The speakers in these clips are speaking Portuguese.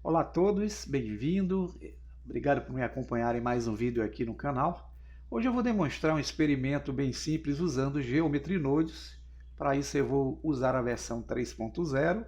Olá a todos, bem-vindo. Obrigado por me acompanhar em mais um vídeo aqui no canal. Hoje eu vou demonstrar um experimento bem simples usando Geometry Nodes. Para isso eu vou usar a versão 3.0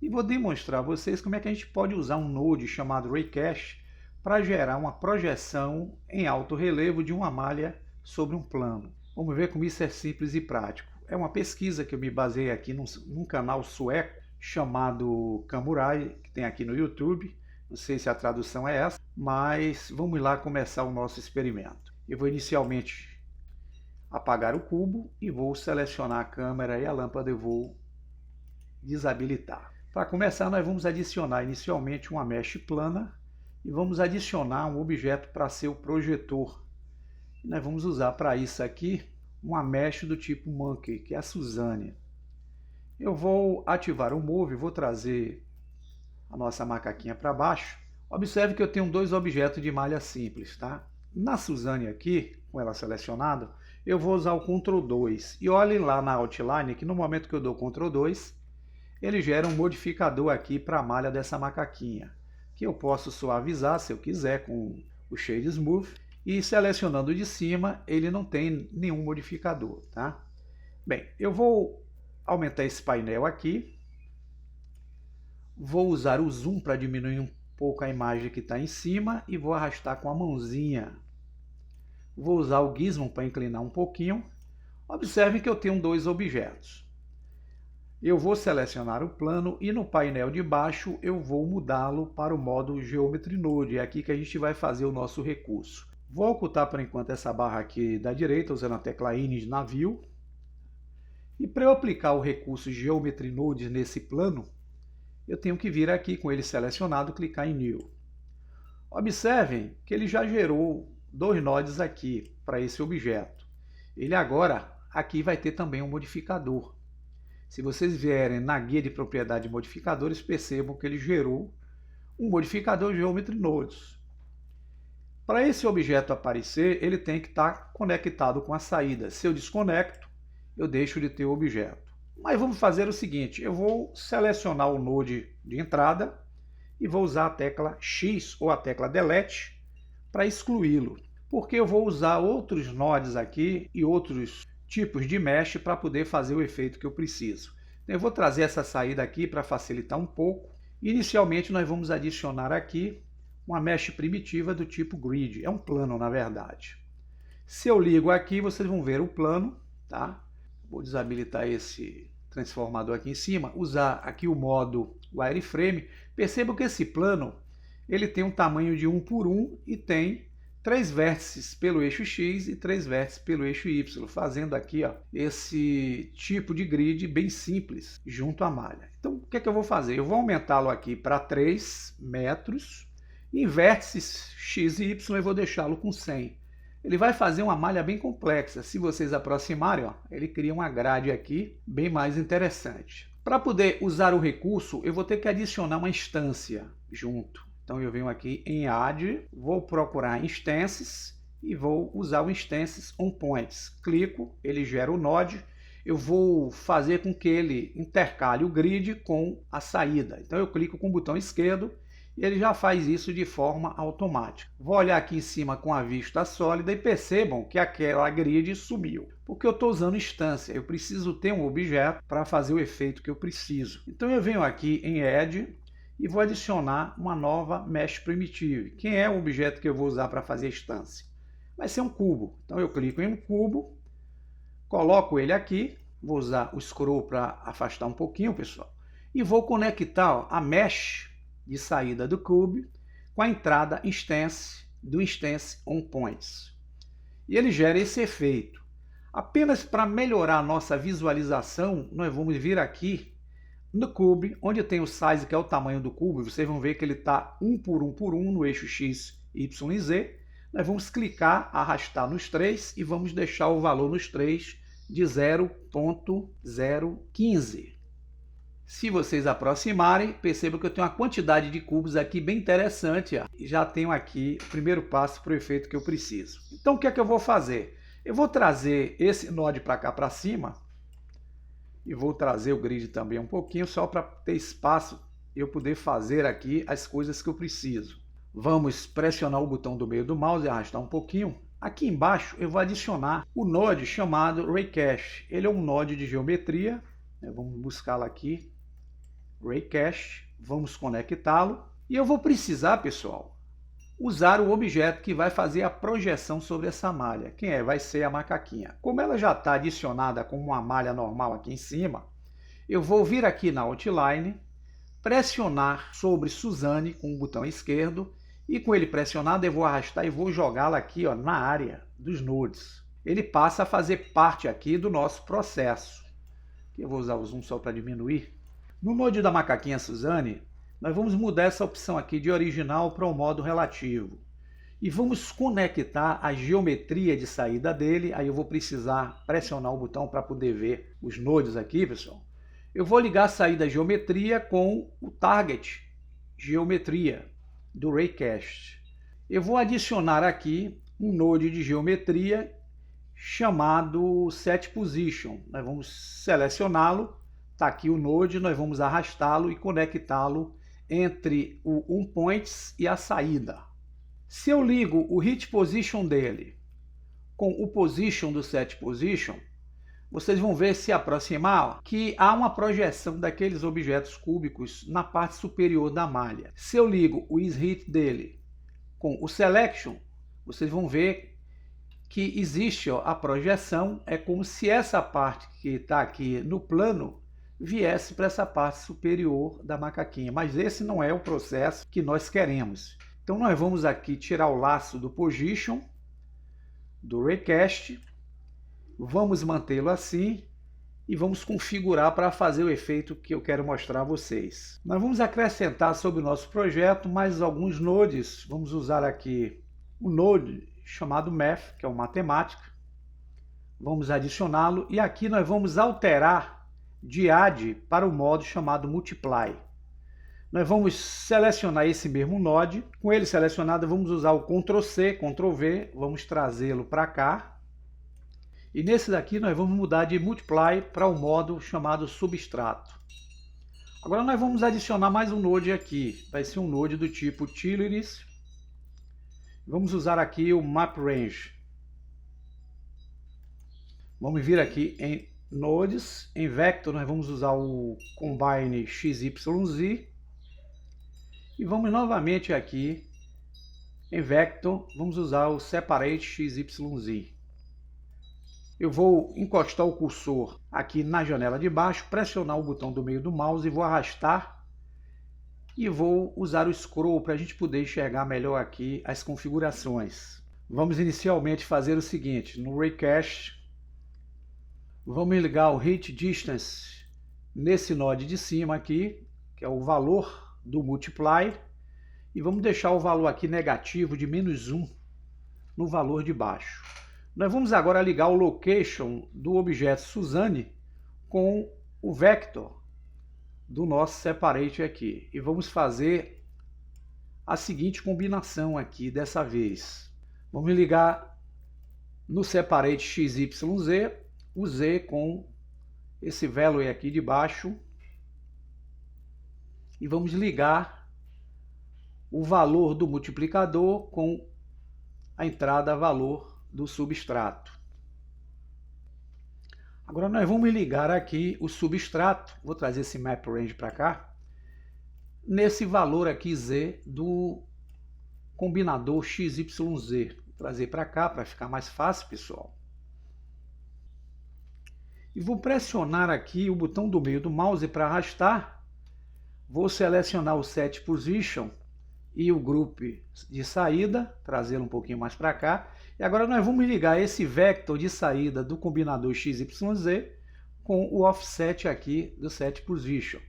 e vou demonstrar a vocês como é que a gente pode usar um node chamado Raycache para gerar uma projeção em alto relevo de uma malha sobre um plano. Vamos ver como isso é simples e prático. É uma pesquisa que eu me baseei aqui num canal sueco chamado Kamurai, que tem aqui no YouTube. Não sei se a tradução é essa, mas vamos lá começar o nosso experimento. Eu vou inicialmente apagar o cubo e vou selecionar a câmera e a lâmpada eu vou desabilitar. Para começar, nós vamos adicionar inicialmente uma mesh plana e vamos adicionar um objeto para ser o projetor. E nós vamos usar para isso aqui uma mesh do tipo Monkey, que é a Suzane. Eu vou ativar o Move, vou trazer a nossa macaquinha para baixo. Observe que eu tenho dois objetos de malha simples, tá? Na Suzane aqui, com ela selecionada, eu vou usar o Ctrl 2. E olhem lá na outline que no momento que eu dou Ctrl 2, ele gera um modificador aqui para a malha dessa macaquinha, que eu posso suavizar se eu quiser com o Shade Smooth. E selecionando de cima, ele não tem nenhum modificador, tá? Bem, eu vou aumentar esse painel aqui. Vou usar o zoom para diminuir um pouco a imagem que está em cima e vou arrastar com a mãozinha. Vou usar o Gizmo para inclinar um pouquinho. Observem que eu tenho dois objetos. Eu vou selecionar o plano e no painel de baixo eu vou mudá-lo para o modo Geometry Node. É aqui que a gente vai fazer o nosso recurso. Vou ocultar por enquanto essa barra aqui da direita usando a tecla N de navio. E para eu aplicar o recurso Geometry Nodes nesse plano, eu tenho que vir aqui com ele selecionado, clicar em New. Observem que ele já gerou dois nodes aqui para esse objeto. Ele agora aqui vai ter também um modificador. Se vocês vierem na guia de propriedade de modificadores, percebam que ele gerou um modificador Geometry Nodes. Para esse objeto aparecer, ele tem que estar conectado com a saída. Se eu desconecto, eu deixo de ter o objeto. Mas vamos fazer o seguinte, eu vou selecionar o node de entrada e vou usar a tecla X ou a tecla Delete para excluí-lo. Porque eu vou usar outros nodes aqui e outros tipos de mesh para poder fazer o efeito que eu preciso. Eu vou trazer essa saída aqui para facilitar um pouco. Inicialmente nós vamos adicionar aqui uma mesh primitiva do tipo Grid. É um plano na verdade. Se eu ligo aqui, vocês vão ver o plano, tá? Vou desabilitar esse transformador aqui em cima, usar aqui o modo Wireframe. Percebam que esse plano ele tem um tamanho de 1 por 1 e tem 3 vértices pelo eixo X e 3 vértices pelo eixo Y, fazendo aqui ó, esse tipo de grid bem simples junto à malha. Então, o que é que eu vou fazer? Eu vou aumentá-lo aqui para 3 metros, e em vértices X e Y eu vou deixá-lo com 100. Ele vai fazer uma malha bem complexa. Se vocês aproximarem, ó, ele cria uma grade aqui bem mais interessante. Para poder usar o recurso, eu vou ter que adicionar uma instância junto. Então eu venho aqui em Add, vou procurar Instances e vou usar o Instances OnPoints. Clico, ele gera o node. Eu vou fazer com que ele intercale o grid com a saída. Então eu clico com o botão esquerdo e ele já faz isso de forma automática. Vou olhar aqui em cima com a vista sólida e percebam que aquela grid sumiu. Porque eu estou usando instância, eu preciso ter um objeto para fazer o efeito que eu preciso. Então eu venho aqui em Add e vou adicionar uma nova Mesh Primitive. Quem é o objeto que eu vou usar para fazer a instância? Vai ser um cubo. Então eu clico em um cubo, coloco ele aqui, vou usar o Scroll para afastar um pouquinho, pessoal, e vou conectar ó, a Mesh de saída do Cube com a entrada Instance do Instance OnPoints. E ele gera esse efeito. Apenas para melhorar a nossa visualização, nós vamos vir aqui no Cube, onde tem o size, que é o tamanho do cubo. Vocês vão ver que ele está 1 por 1 por 1 no eixo X, Y e Z. Nós vamos clicar, arrastar nos 3 e vamos deixar o valor nos 3 de 0.015. Se vocês aproximarem, percebam que eu tenho uma quantidade de cubos aqui bem interessante. Ó. E já tenho aqui o primeiro passo para o efeito que eu preciso. Então o que é que eu vou fazer? Eu vou trazer esse node para cá para cima. E vou trazer o grid também um pouquinho, só para ter espaço eu poder fazer aqui as coisas que eu preciso. Vamos pressionar o botão do meio do mouse e arrastar um pouquinho. Aqui embaixo eu vou adicionar o node chamado Raycast. Ele é um node de geometria. Vamos buscá-lo aqui. Raycast. Vamos conectá-lo. E eu vou precisar, pessoal, usar o objeto que vai fazer a projeção sobre essa malha. Quem é? Vai ser a macaquinha. Como ela já está adicionada como uma malha normal aqui em cima, eu vou vir aqui na Outline, pressionar sobre Suzane com o botão esquerdo, e com ele pressionado eu vou arrastar e vou jogá-la aqui, ó, na área dos nodes. Ele passa a fazer parte aqui do nosso processo. Eu vou usar o zoom só para diminuir. No node da macaquinha Suzane, nós vamos mudar essa opção aqui de original para o modo relativo. E vamos conectar a geometria de saída dele. Aí eu vou precisar pressionar o botão para poder ver os nodes aqui, pessoal. Eu vou ligar a saída geometria com o target geometria do Raycast. Eu vou adicionar aqui um node de geometria chamado SetPosition. Nós vamos selecioná-lo. Está aqui o node, nós vamos arrastá-lo e conectá-lo entre o onPoints e a saída. Se eu ligo o HitPosition dele com o Position do SetPosition, vocês vão ver, se aproximar, que há uma projeção daqueles objetos cúbicos na parte superior da malha. Se eu ligo o isHit dele com o Selection, vocês vão ver que existe, ó, a projeção. É como se essa parte que está aqui no plano viesse para essa parte superior da macaquinha. Mas esse não é o processo que nós queremos. Então nós vamos aqui tirar o laço do Position, do Raycast. Vamos mantê-lo assim e vamos configurar para fazer o efeito que eu quero mostrar a vocês. Nós vamos acrescentar sobre o nosso projeto mais alguns nodes. Vamos usar aqui o node chamado Math, que é o matemática. Vamos adicioná-lo e aqui nós vamos alterar de add para o modo chamado Multiply. Nós vamos selecionar esse mesmo node. Com ele selecionado, vamos usar o Ctrl+C, Ctrl+V, vamos trazê-lo para cá. E nesse daqui nós vamos mudar de Multiply para o modo chamado Substrato. Agora nós vamos adicionar mais um node aqui. Vai ser um node do tipo Utilities. Vamos usar aqui o MapRange. Vamos vir aqui em Nodes. Em Vector nós vamos usar o Combine XYZ. E vamos novamente aqui em Vector, vamos usar o Separate XYZ. Eu vou encostar o cursor aqui na janela de baixo, pressionar o botão do meio do mouse e vou arrastar. E vou usar o scroll para a gente poder enxergar melhor aqui as configurações. Vamos inicialmente fazer o seguinte: no Raycast, vamos ligar o Hit Distance nesse node de cima aqui, que é o valor do Multiply. E vamos deixar o valor aqui negativo de -1 no valor de baixo. Nós vamos agora ligar o location do objeto Suzane com o vector do nosso separate aqui. E vamos fazer a seguinte combinação aqui dessa vez. Vamos ligar no separate XYZ, o Z com esse value aqui de baixo. E vamos ligar o valor do multiplicador com a entrada valor do substrato. Agora nós vamos ligar aqui o substrato, vou trazer esse map range para cá, nesse valor aqui Z do combinador XYZ. Vou trazer para cá para ficar mais fácil, pessoal. E vou pressionar aqui o botão do meio do mouse para arrastar. Vou selecionar o Set Position e o Group de saída, trazê-lo um pouquinho mais para cá. E agora nós vamos ligar esse vector de saída do combinador XYZ com o offset aqui do Set Position.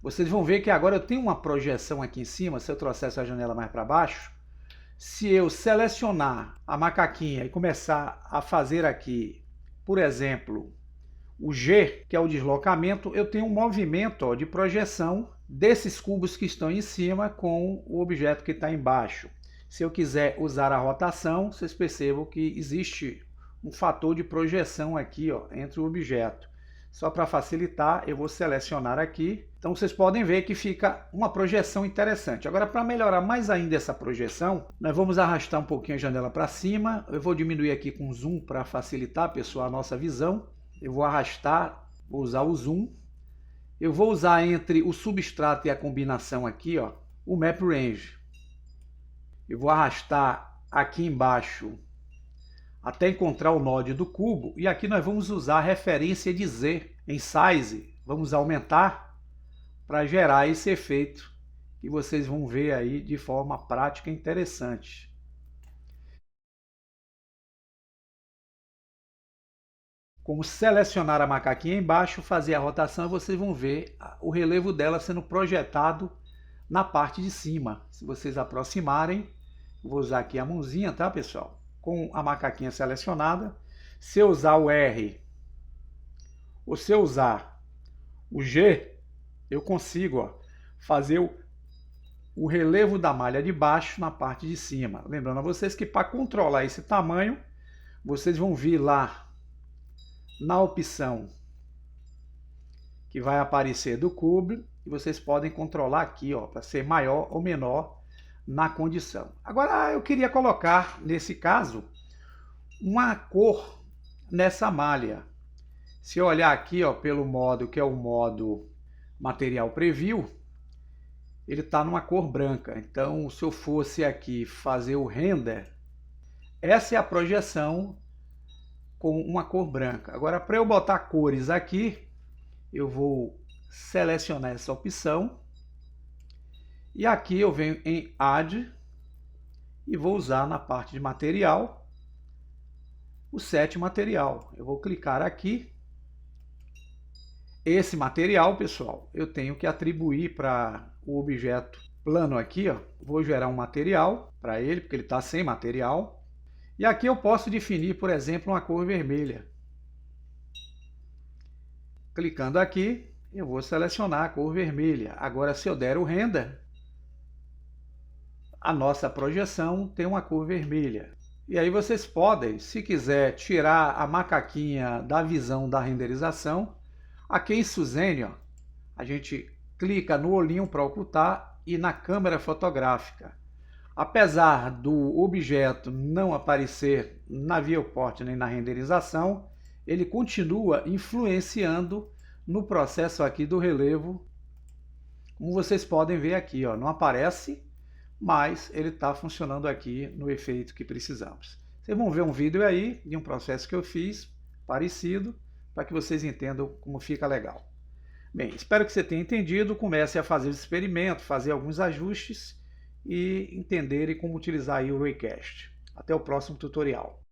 Vocês vão ver que agora eu tenho uma projeção aqui em cima. Se eu trouxer essa janela mais para baixo, se eu selecionar a macaquinha e começar a fazer aqui, por exemplo, o G, que é o deslocamento, eu tenho um movimento, ó, de projeção desses cubos que estão em cima com o objeto que está embaixo. Se eu quiser usar a rotação, vocês percebam que existe um fator de projeção aqui, ó, entre o objeto. Só para facilitar, eu vou selecionar aqui Então vocês podem ver que fica uma projeção interessante. Agora, para melhorar mais ainda essa projeção, nós vamos arrastar um pouquinho a janela para cima. Eu vou diminuir aqui com zoom para facilitar, pessoal, a nossa visão. Eu vou arrastar, vou usar o zoom. Eu vou usar entre o substrato e a combinação aqui, ó, o Map Range. Eu vou arrastar aqui embaixo até encontrar o node do cubo. E aqui nós vamos usar a referência de Z em Size. Vamos aumentar para gerar esse efeito que vocês vão ver aí de forma prática e interessante. Como selecionar a macaquinha embaixo, fazer a rotação, vocês vão ver o relevo dela sendo projetado na parte de cima. Se vocês aproximarem, vou usar aqui a mãozinha, tá, pessoal? Com a macaquinha selecionada. Se eu usar o R ou se eu usar o G, eu consigo, ó, fazer o relevo da malha de baixo na parte de cima. Lembrando a vocês que para controlar esse tamanho, vocês vão vir lá na opção que vai aparecer do cubo e vocês podem controlar aqui, ó, para ser maior ou menor na condição. Agora eu queria colocar, nesse caso, uma cor nessa malha. Se eu olhar aqui, ó, pelo modo que é o modo material preview, ele está numa cor branca. Então, se eu fosse aqui fazer o render, essa é a projeção com uma cor branca. Agora, para eu botar cores aqui, eu vou selecionar essa opção. E aqui eu venho em Add e vou usar na parte de material o set material. Eu vou clicar aqui. Esse material, pessoal, eu tenho que atribuir para o objeto plano aqui, ó. Vou gerar um material para ele, porque ele está sem material. E aqui eu posso definir, por exemplo, uma cor vermelha. Clicando aqui, eu vou selecionar a cor vermelha. Agora, se eu der o render, a nossa projeção tem uma cor vermelha. E aí vocês podem, se quiser, tirar a macaquinha da visão da renderização. Aqui em Suzane, ó, a gente clica no olhinho para ocultar e na câmera fotográfica. Apesar do objeto não aparecer na viewport nem na renderização, ele continua influenciando no processo aqui do relevo. Como vocês podem ver aqui, ó, não aparece, mas ele está funcionando aqui no efeito que precisamos. Vocês vão ver um vídeo aí de um processo que eu fiz parecido, para que vocês entendam como fica legal. Bem, espero que você tenha entendido. Comece a fazer o experimento, fazer alguns ajustes e entenderem como utilizar aí o Raycast. Até o próximo tutorial.